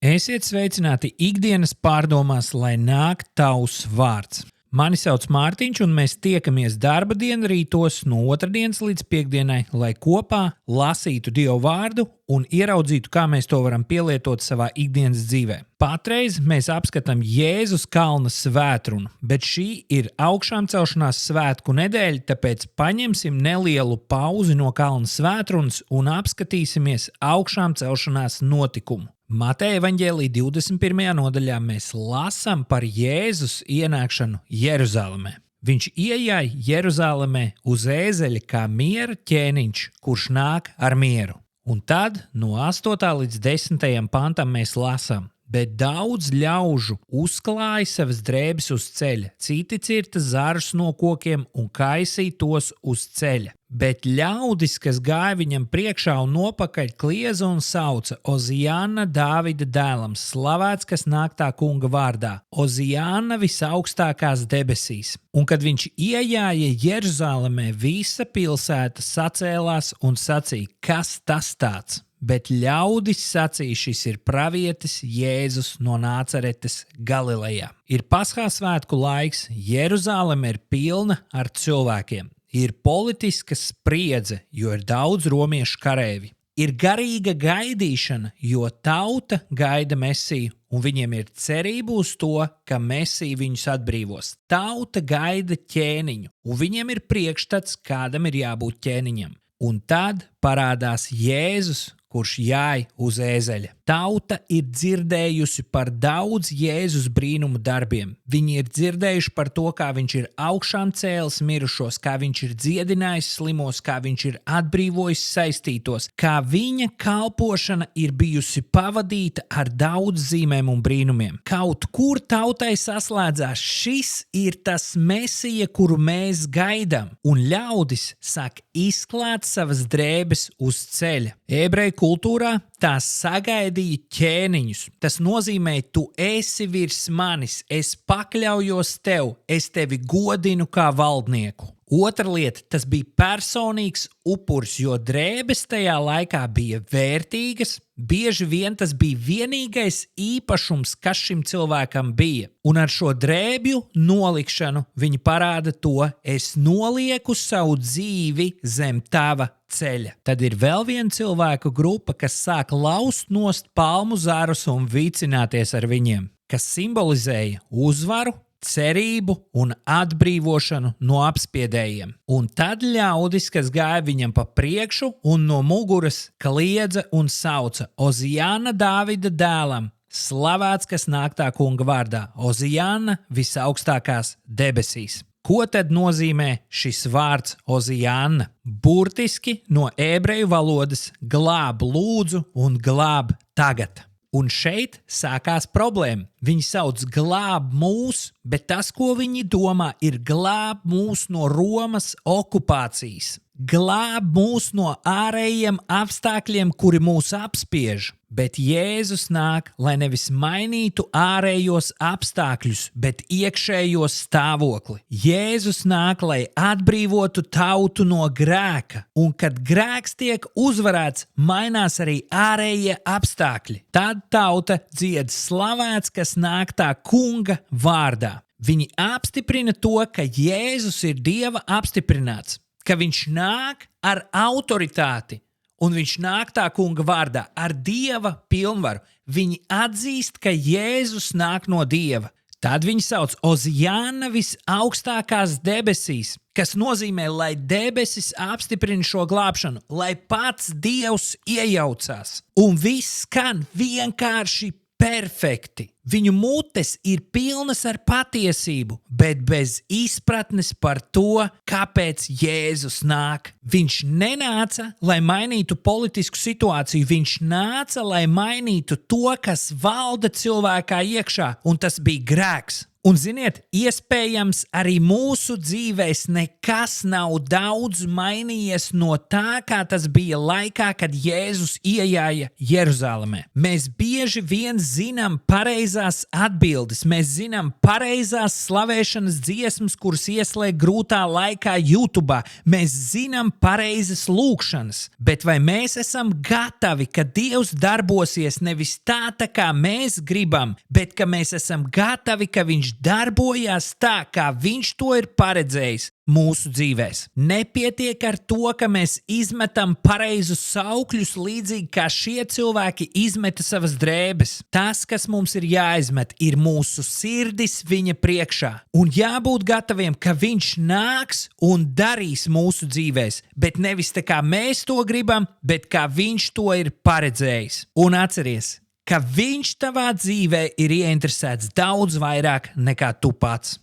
Esiet sveicināti ikdienas pārdomās, lai nāk tavs vārds. Mani sauc Mārtiņš, un mēs tiekamies darba dienu rītos no otrdienas līdz piekdienai, lai kopā lasītu Dievu vārdu un ieraudzītu, kā mēs to varam pielietot savā ikdienas dzīvē. Patreiz mēs apskatām Jēzus kalna svētrunu, bet šī ir augšām celšanās svētku nedēļa, tāpēc paņemsim nelielu pauzi no kalna svētrunas un apskatīsimies augšām celšanās notikumu. Mateja evaņģēlija 21. nodaļā mēs lasām par Jēzus ienākšanu Jeruzalemē. Viņš iejāja Jeruzalemē uz ēzeļa kā miera ķēniņš, kurš nāk ar mieru. Un tad no 8. līdz 10. pantam mēs lasām: bet daudz ļaužu uzklāja savas drēbes uz ceļa, citi cirta zarus no kokiem un kaisīja tos uz ceļa. Bet ļaudis, kas gāja viņam priekšā un nopakaļ, kliedza un sauca: Ozijāna Dāvida dēlam, slavēts, kas nāk tā kunga vārdā, Ozijāna visaugstākās debesīs. Un kad viņš iejāja Jeruzalemē, visa pilsēta sacēlās un sacīja: kas tas tāds? Bet ļaudis sacīja: šis ir pravietis Jēzus no Nācaretes Galilejā. Ir Paskās svētku laiks, Jeruzaleme ir pilna ar cilvēkiem. Ir politiska spriedze, jo ir daudz romiešu kareivju. Ir garīga gaidīšana, jo tauta gaida Mesiju, un viņiem ir cerība uz to, ka Mesija viņus atbrīvos. Tauta gaida ķēniņu, un viņiem ir priekšstats, kādam ir jābūt ķēniņam. Un tad parādās Jēzus, kurš jāj uz ēzeļa. Tauta ir dzirdējusi par daudz Jēzus brīnumu darbiem. Viņi ir dzirdējuši par to, kā viņš ir augšām cēlis mirušos, kā viņš ir dziedinājis slimos, kā viņš ir atbrīvojis saistītos, kā viņa kalpošana ir bijusi pavadīta ar daudz zīmēm un brīnumiem. Kaut kur tautai saslēdzās: šis ir tas Mesija, kuru mēs gaidām, un ļaudis sāk izklāt savas drēbes uz ceļa. Ebreju kultūrā tās sagaidīja ķēniņus. Tas nozīmē, tu esi virs manis, es pakļaujos tev, es tevi godinu kā valdnieku. Otra lieta, tas bija personīgs upuris, jo drēbes tajā laikā bija vērtīgas. Bieži vien tas bija vienīgais īpašums, kas šim cilvēkam bija. Un ar šo drēbju nolikšanu viņi parāda to: es nolieku savu dzīvi zem tava ceļa. Tad ir vēl viena cilvēku grupa, kas sāk laust nost palmu zarus un vicināties ar viņiem, kas simbolizēja uzvaru, cerību un atbrīvošanu no apspiedējiem. Un tad ļaudis, kas gāja viņam pa priekšu un no muguras, kliedza un sauca: Ozijāna Dāvida dēlam, slavēts, kas nāk tā kunga vārdā, Ozijāna visaugstākās debesīs. Ko tad nozīmē šis vārds Ozijāna? Burtiski no ebreju valodas glāb lūdzu un glāb tagad. Un šeit sākās problēma. Viņi sauc glāb mūs, bet tas, ko viņi domā, ir glāb mūs no Romas okupācijas. Glāb mūs no ārējiem apstākļiem, kuri mūs apspiež. Bet Jēzus nāk, lai nevis mainītu ārējos apstākļus, bet iekšējo stāvokli. Jēzus nāk, lai atbrīvotu tautu no grēka. Un kad grēks tiek uzvarēts, mainās arī ārējie apstākļi. Tad tauta dzied: slavēts, kas nāk tā kunga vārdā. Viņi apstiprina to, ka Jēzus ir Dieva apstiprināts, ka viņš nāk ar autoritāti. Un viņš nāk tā kunga vārdā ar Dieva pilnvaru. Viņi atzīst, ka Jēzus nāk no Dieva. Tad viņi sauc Ozijāna visaugstākās debesīs, kas nozīmē, lai debesis apstiprina šo glābšanu, lai pats Dievs iejaucās. Un viss skan vienkārši perfekti. Viņu mutes ir pilnas ar patiesību, bet bez izpratnes par to, kāpēc Jēzus nāk. Viņš nenāca, lai mainītu politisku situāciju, viņš nāca, lai mainītu to, kas valda cilvēkā iekšā, un tas bija grēks. Un, ziniet, iespējams, arī mūsu dzīvēs nekas nav daudz mainījies no tā, kā tas bija laikā, kad Jēzus iejāja Jeruzalemē. Mēs bieži vien zinām pareizās atbildes, mēs zinām pareizās slavēšanas dziesmas, kuras ieslēg grūtā laikā YouTube. Mēs zinām pareizas lūkšanas, bet vai mēs esam gatavi, ka Dievs darbosies nevis tā kā mēs gribam, bet ka mēs esam gatavi, ka Viņš darbojās tā, kā Viņš to ir paredzējis mūsu dzīvēs. Nepietiek ar to, ka mēs izmetam pareizus saukļus līdzīgi kā šie cilvēki izmeta savas drēbes. Tas, kas mums ir jāizmet, ir mūsu sirdis Viņa priekšā. Un jābūt gataviem, ka Viņš nāks un darīs mūsu dzīvēs, bet nevis tā kā mēs to gribam, bet kā Viņš to ir paredzējis. Un atceries, ka Viņš tavā dzīvē ir ieinteresēts daudz vairāk nekā tu pats.